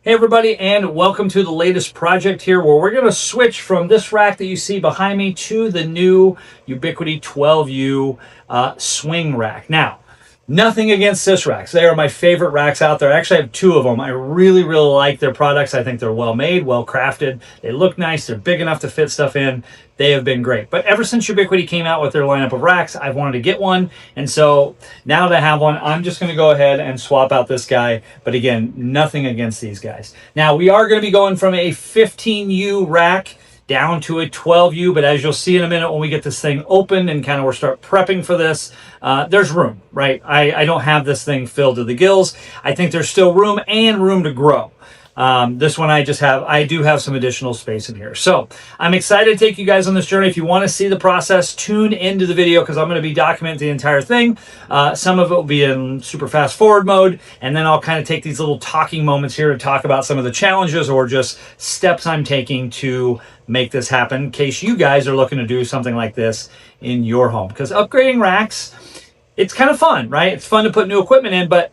Hey everybody, and welcome to the latest project here where we're going to switch from this rack that you see behind me to the new Ubiquiti 12U swing rack. Now, nothing against this racks. They are my favorite racks out there. I actually have two of them. I really like their products. I think they're well made, well crafted. They look nice. They're big enough to fit stuff in. They have been great. But ever since Ubiquiti came out with their lineup of racks, I've wanted to get one. And so now that I have one, I'm just going to go ahead and swap out this guy. But again, nothing against these guys. Now, we are going to be going from a 15U rack down to a 12U, but as you'll see in a minute when we get this thing open and kind of we'll start prepping for this, there's room, right? I don't have this thing filled to the gills. I think there's still room and room to grow. This one I do have some additional space in here. So I'm excited to take you guys on this journey. If you want to see the process, tune into the video because I'm going to be documenting the entire thing. Some of it will be in super fast forward mode, and then I'll kind of take these little talking moments here to talk about some of the challenges or just steps I'm taking to make this happen in case you guys are looking to do something like this in your home. Because upgrading racks, it's kind of fun, right? It's fun to put new equipment in, but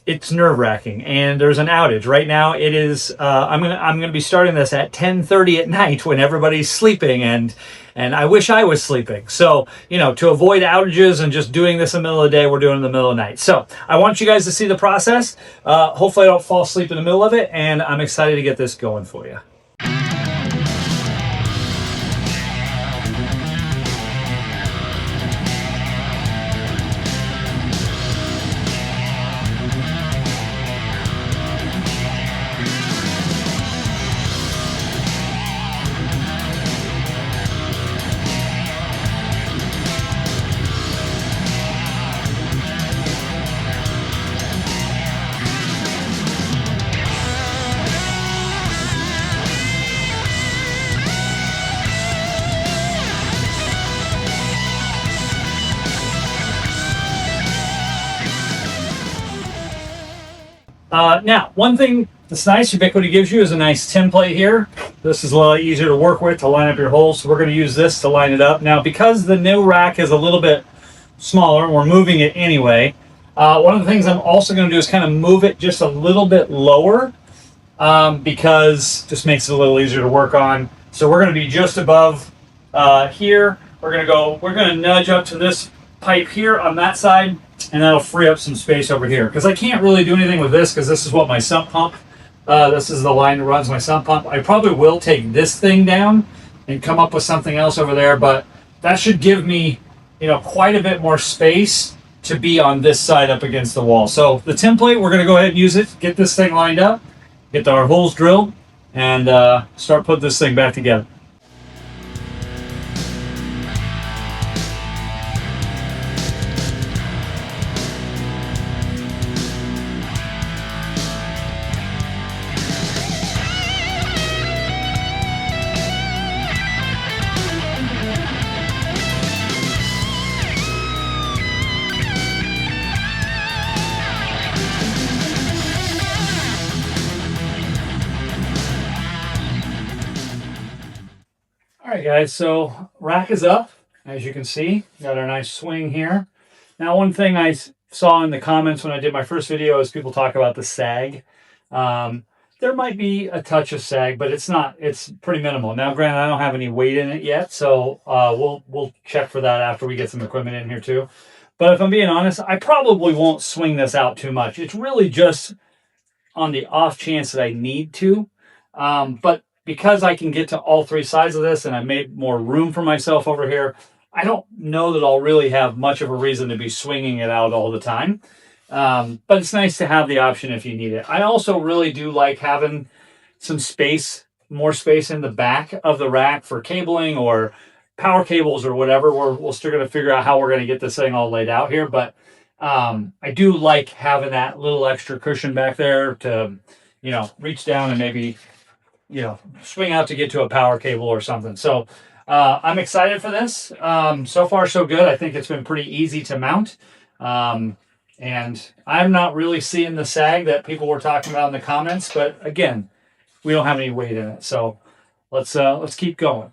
it's nerve-wracking, and there's an outage right now. It is. I'm gonna be starting this at 10:30 at night when everybody's sleeping, and I wish I was sleeping. So to avoid outages and just doing this in the middle of the day, we're doing it in the middle of the night. So I want you guys to see the process. Hopefully, I don't fall asleep in the middle of it, and I'm excited to get this going for you. Now, one thing that's nice, Ubiquiti gives you is a nice template here. This is a lot easier to work with to line up your holes, so we're going to use this to line it up. Now, because the new rack is a little bit smaller, and we're moving it anyway, one of the things I'm also going to do is kind of move it just a little bit lower because it just makes it a little easier to work on. So we're going to be just above here. We're going to nudge up to this pipe here on that side, and that'll free up some space over here because I can't really do anything with this because this is what my sump pump, this is the line that runs my sump pump. I probably will take this thing down and come up with something else over there, but that should give me quite a bit more space to be on this side up against the wall. So the template, we're going to go ahead and use it, get this thing lined up, get our holes drilled, and start putting this thing back together. All right, guys, so rack is up. As you can see, got our nice swing here. Now, one thing I saw in the comments when I did my first video is people talk about the sag. There might be a touch of sag, but it's not. It's pretty minimal. Now, granted, I don't have any weight in it yet, so we'll check for that after we get some equipment in here too. But if I'm being honest, I probably won't swing this out too much. It's really just on the off chance that I need to. But because I can get to all three sides of this and I made more room for myself over here, I don't know that I'll really have much of a reason to be swinging it out all the time. But it's nice to have the option if you need it. I also really do like having some space, more space in the back of the rack for cabling or power cables or whatever. We're still going to figure out how we're going to get this thing all laid out here. But I do like having that little extra cushion back there to, reach down and maybe swing out to get to a power cable or something. So I'm excited for this. So far, so good. I think it's been pretty easy to mount. And I'm not really seeing the sag that people were talking about in the comments. But again, we don't have any weight in it. So let's keep going.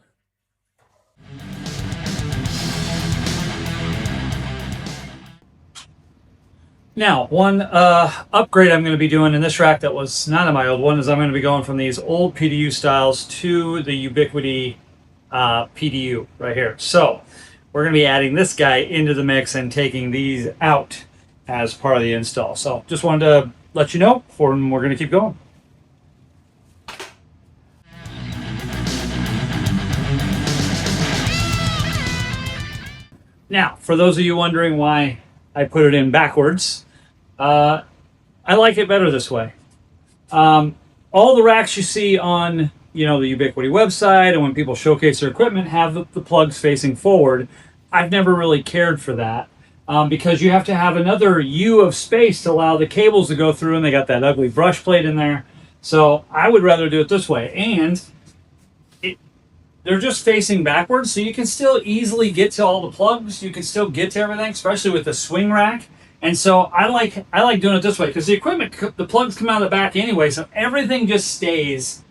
Now, one upgrade I'm going to be doing in this rack that was not in my old one is I'm going to be going from these old PDU styles to the Ubiquiti PDU right here. So we're going to be adding this guy into the mix and taking these out as part of the install. So just wanted to let you know before we're going to keep going. Now, for those of you wondering why I put it in backwards, I like it better this way. All the racks you see on, the Ubiquiti website and when people showcase their equipment have the plugs facing forward. I've never really cared for that because you have to have another U of space to allow the cables to go through, and they got that ugly brush plate in there. So I would rather do it this way. And they're just facing backwards, so you can still easily get to all the plugs. You can still get to everything, especially with the swing rack. And so I like doing it this way because the plugs come out of the back anyway, so everything just stays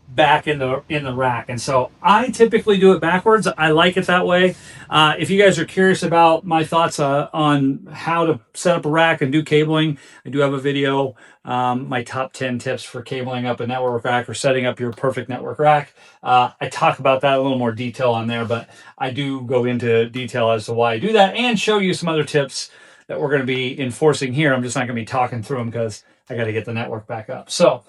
back in the rack. And so I typically do it backwards. I like it that way. If you guys are curious about my thoughts on how to set up a rack and do cabling, I do have a video, my top 10 tips for cabling up a network rack or setting up your perfect network rack. I talk about that in a little more detail on there, but I do go into detail as to why I do that and show you some other tips that we're going to be enforcing here. I'm just not going to be talking through them because I got to get the network back up. So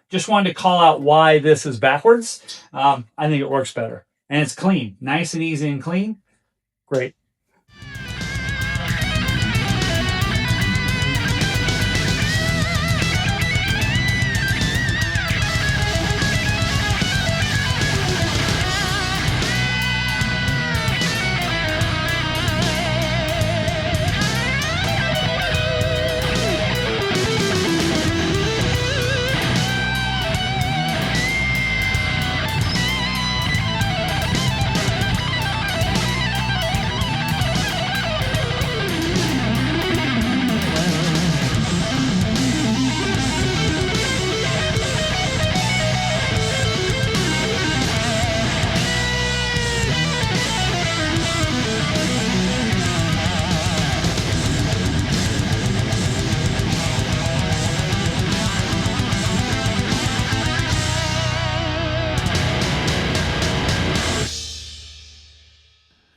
just wanted to call out why this is backwards. I think it works better. And it's clean. Nice and easy and clean. Great.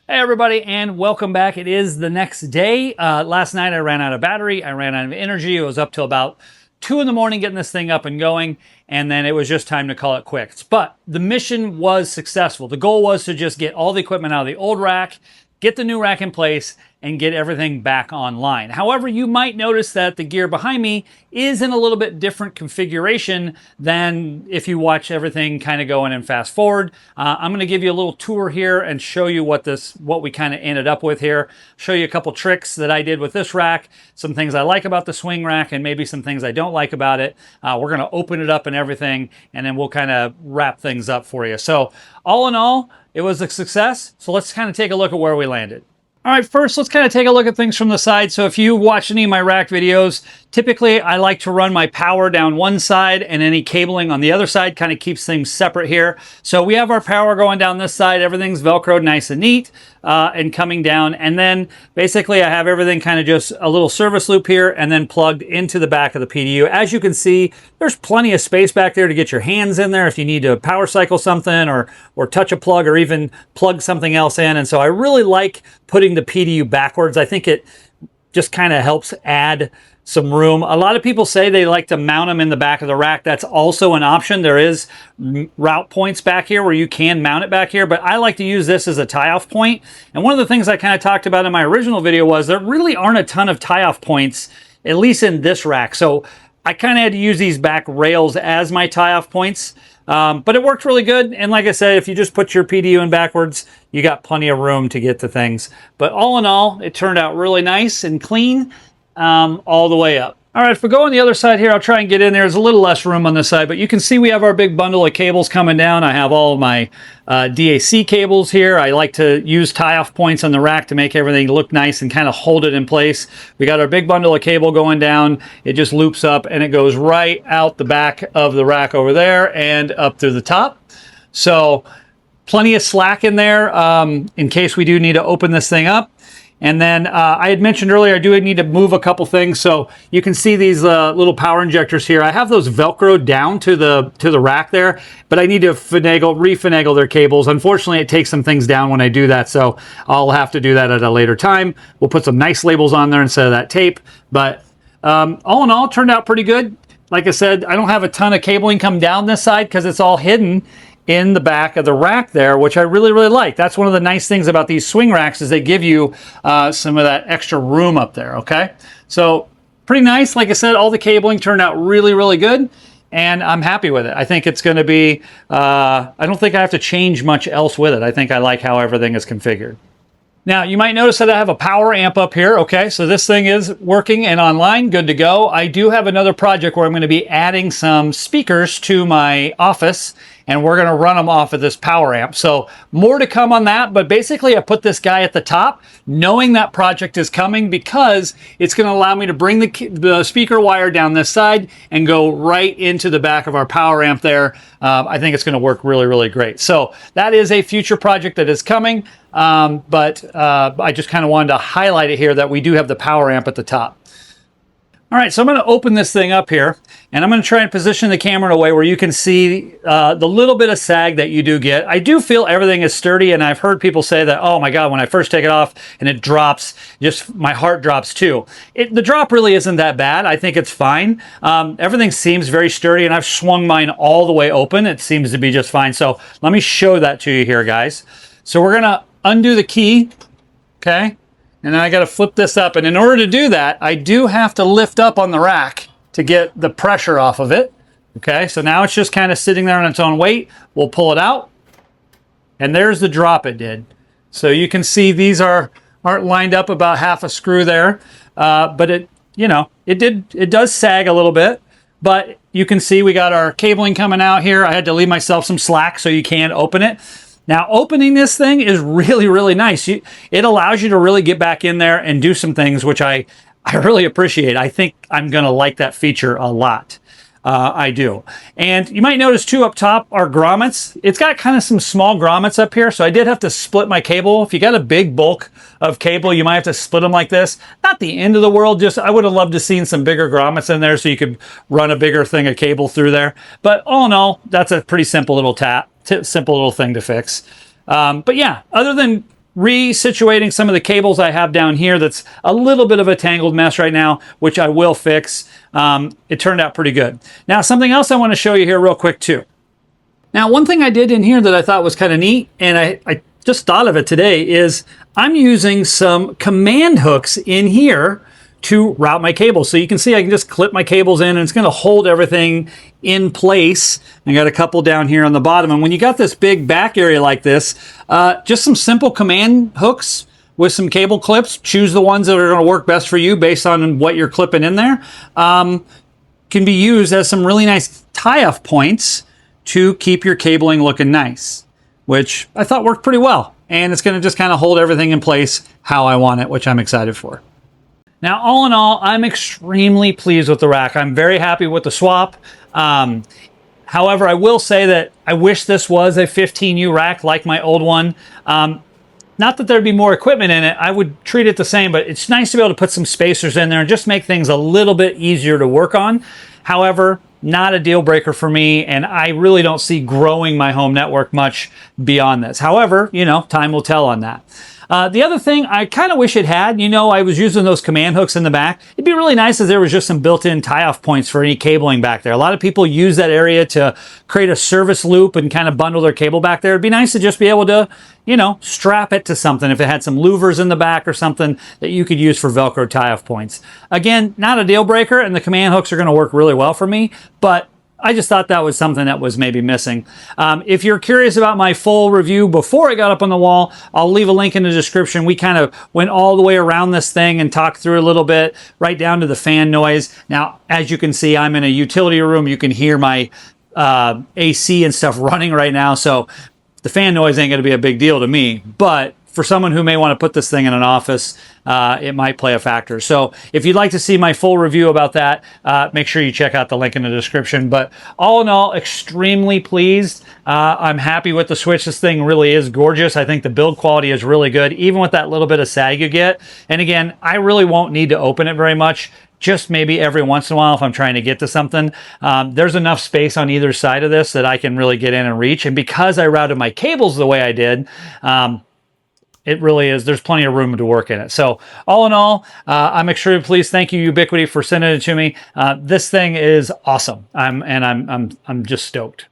Hey everybody, and welcome back. It is the next day. Last night I ran out of battery, I ran out of energy. It was up till about 2 in the morning getting this thing up and going, and then it was just time to call it quits. But the mission was successful. The goal was to just get all the equipment out of the old rack, get the new rack in place, and get everything back online. However, you might notice that the gear behind me is in a little bit different configuration than if you watch everything kind of going and fast forward. I'm going to give you a little tour here and show you what we kind of ended up with here. Show you a couple tricks that I did with this rack, some things I like about the swing rack, and maybe some things I don't like about it. We're going to open it up and everything, and then we'll kind of wrap things up for you. So all in all, it was a success. So let's kind of take a look at where we landed. All right, first let's kind of take a look at things from the side. So if you watch any of my rack videos, typically I like to run my power down one side and any cabling on the other side, kind of keeps things separate here. So we have our power going down this side, everything's Velcroed nice and neat and coming down. And then basically I have everything kind of just a little service loop here and then plugged into the back of the PDU. As you can see, there's plenty of space back there to get your hands in there if you need to power cycle something or touch a plug or even plug something else in. And so I really like putting the PDU backwards. I think it just kind of helps add some room. A lot of people say they like to mount them in the back of the rack. That's also an option. There is route points back here where you can mount it back here, but I like to use this as a tie-off point. And one of the things I kind of talked about in my original video was there really aren't a ton of tie-off points, at least in this rack. So I kind of had to use these back rails as my tie-off points. But it worked really good. And like I said, if you just put your PDU in backwards, you got plenty of room to get to things. But all in all, it turned out really nice and clean all the way up. All right, if we go on the other side here, I'll try and get in there. There's a little less room on this side, but you can see we have our big bundle of cables coming down. I have all of my DAC cables here. I like to use tie-off points on the rack to make everything look nice and kind of hold it in place. We got our big bundle of cable going down. It just loops up and it goes right out the back of the rack over there and up through the top. So plenty of slack in there in case we do need to open this thing up. And then I had mentioned earlier, I do need to move a couple things. So you can see these little power injectors here. I have those Velcroed down to the rack there, but I need to refinagle their cables. Unfortunately, it takes some things down when I do that. So I'll have to do that at a later time. We'll put some nice labels on there instead of that tape. But all in all, it turned out pretty good. Like I said, I don't have a ton of cabling come down this side because it's all hidden in the back of the rack there, which I really, really like. That's one of the nice things about these swing racks is they give you some of that extra room up there, okay? So pretty nice. Like I said, all the cabling turned out really, really good, and I'm happy with it. I think it's going to be, I don't think I have to change much else with it. I think I like how everything is configured. Now, you might notice that I have a power amp up here. Okay, so this thing is working and online, good to go. I do have another project where I'm going to be adding some speakers to my office, and we're going to run them off of this power amp. So more to come on that, but basically I put this guy at the top knowing that project is coming because it's going to allow me to bring the speaker wire down this side and go right into the back of our power amp there. I think it's going to work really, really great. So that is a future project that is coming, but I just kind of wanted to highlight it here that we do have the power amp at the top. All right, so I'm going to open this thing up here, and I'm going to try and position the camera in a way where you can see the little bit of sag that you do get. I do feel everything is sturdy, and I've heard people say that, oh my God, when I first take it off and it drops, just my heart drops too. The drop really isn't that bad. I think it's fine. Everything seems very sturdy, and I've swung mine all the way open. It seems to be just fine. So let me show that to you here, guys. So we're going to undo the key, okay? And then I got to flip this up. And in order to do that, I do have to lift up on the rack to get the pressure off of it. Okay, so now it's just kind of sitting there on its own weight. We'll pull it out. And there's the drop it did. So you can see these aren't lined up about half a screw there. But it does sag a little bit. But you can see we got our cabling coming out here. I had to leave myself some slack so you can open it. Now, opening this thing is really, really nice. It allows you to really get back in there and do some things, which I really appreciate. I think I'm going to like that feature a lot. I do. And you might notice, too, up top are grommets. It's got kind of some small grommets up here, so I did have to split my cable. If you got a big bulk of cable, you might have to split them like this. Not the end of the world, just I would have loved to have seen some bigger grommets in there so you could run a bigger thing of cable through there. But all in all, that's a pretty simple little simple little thing to fix. But yeah, other than resituating some of the cables I have down here, that's a little bit of a tangled mess right now, which I will fix. It turned out pretty good. Now, something else I want to show you here real quick too. Now, one thing I did in here that I thought was kind of neat, and I just thought of it today, is I'm using some command hooks in here to route my cables. So you can see I can just clip my cables in and it's going to hold everything in place. I got a couple down here on the bottom. And when you got this big back area like this, just some simple command hooks with some cable clips, choose the ones that are going to work best for you based on what you're clipping in there, can be used as some really nice tie-off points to keep your cabling looking nice, which I thought worked pretty well. And it's going to just kind of hold everything in place how I want it, which I'm excited for. Now, all in all, I'm extremely pleased with the rack. I'm very happy with the swap. However, I will say that I wish this was a 15U rack like my old one. Not that there'd be more equipment in it. I would treat it the same, but it's nice to be able to put some spacers in there and just make things a little bit easier to work on. However, not a deal breaker for me, and I really don't see growing my home network much beyond this. However, time will tell on that. The other thing I kind of wish it had, I was using those command hooks in the back. It'd be really nice if there was just some built-in tie-off points for any cabling back there. A lot of people use that area to create a service loop and kind of bundle their cable back there. It'd be nice to just be able to, strap it to something if it had some louvers in the back or something that you could use for Velcro tie-off points. Again, not a deal breaker, and the command hooks are going to work really well for me, but I just thought that was something that was maybe missing. If you're curious about my full review before I got up on the wall, I'll leave a link in the description. We kind of went all the way around this thing and talked through a little bit, right down to the fan noise. Now, as you can see, I'm in a utility room. You can hear my AC and stuff running right now, so the fan noise ain't going to be a big deal to me. But for someone who may want to put this thing in an office, it might play a factor. So if you'd like to see my full review about that, make sure you check out the link in the description. But all in all, extremely pleased. I'm happy with the switch. This thing really is gorgeous. I think the build quality is really good, even with that little bit of sag you get. And again, I really won't need to open it very much. Just maybe every once in a while if I'm trying to get to something. There's enough space on either side of this that I can really get in and reach. And because I routed my cables the way I did, it really is. There's plenty of room to work in it. So all in all, I'm extremely pleased. Thank you, Ubiquiti, for sending it to me. This thing is awesome. I'm just stoked.